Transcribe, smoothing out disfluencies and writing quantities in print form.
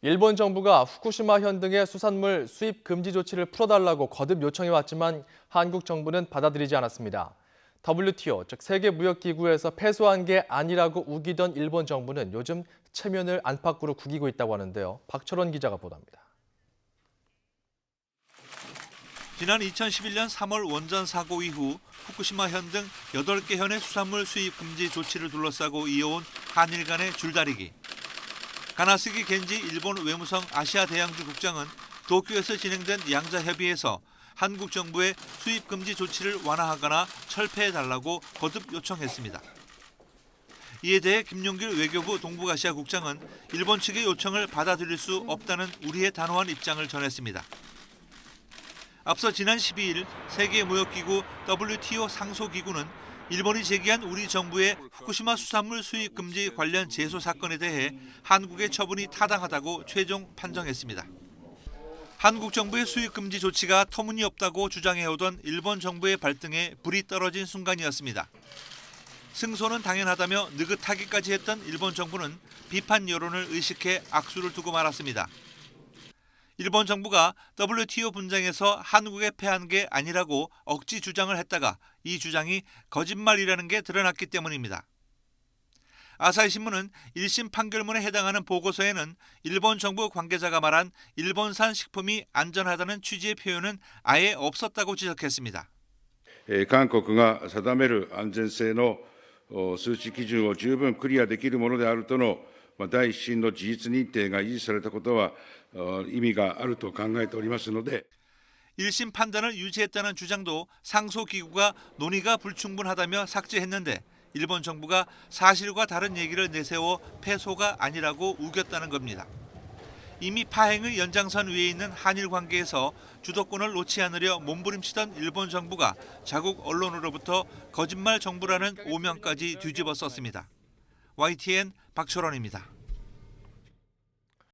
일본 정부가 후쿠시마 현등의 수산물 수입 금지 조치를 풀어달라고 거듭 요청해왔지만 한국 정부는 받아들이지 않았습니다. WTO, 즉 세계무역기구에서 패소한 게 아니라고 우기던 일본 정부는 요즘 체면을 안팎으로 구기고 있다고 하는데요. 박철원 기자가 보도합니다. 지난 2011년 3월 원전 사고 이후 후쿠시마 현등 8개 현의 수산물 수입 금지 조치를 둘러싸고 이어온 한일 간의 줄다리기. 가나스기 겐지 일본 외무성 아시아 대양주 국장은 도쿄에서 진행된 양자 협의에서 한국 정부의 수입 금지 조치를 완화하거나 철폐해달라고 거듭 요청했습니다. 이에 대해 김용길 외교부 동북아시아 국장은 일본 측의 요청을 받아들일 수 없다는 우리의 단호한 입장을 전했습니다. 앞서 지난 12일 세계무역기구 WTO 상소기구는 일본이 제기한 우리 정부의 후쿠시마 수산물 수입 금지 관련 제소 사건에 대해 한국의 처분이 타당하다고 최종 판정했습니다. 한국 정부의 수입 금지 조치가 터무니없다고 주장해오던 일본 정부의 발등에 불이 떨어진 순간이었습니다. 승소는 당연하다며 느긋하기까지 했던 일본 정부는 비판 여론을 의식해 악수를 두고 말았습니다. 일본 정부가 WTO 분쟁에서 한국에 패한 게 아니라고 억지 주장을 했다가 이 주장이 거짓말이라는 게 드러났기 때문입니다. 아사히 신문은 1심 판결문에 해당하는 보고서에는 일본 정부 관계자가 말한 일본산 식품이 안전하다는 취지의 표현은 아예 없었다고 지적했습니다. 韓国が定める安全性の数値基準を十分クリアできるものであるとの第一審の事実認定が維持されたことは意味があると考えておりますので 1심 판단을 유지했다는 주장도 상소기구가 논의가 불충분하다며 삭제했는데 일본 정부가 사실과 다른 얘기를 내세워 패소가 아니라고 우겼다는 겁니다. 이미 파행의 연장선 위에 있는 한일 관계에서 주도권을 놓지 않으려 몸부림치던 일본 정부가 자국 언론으로부터 거짓말 정부라는 오명까지 뒤집어 썼습니다. YTN 박철원입니다.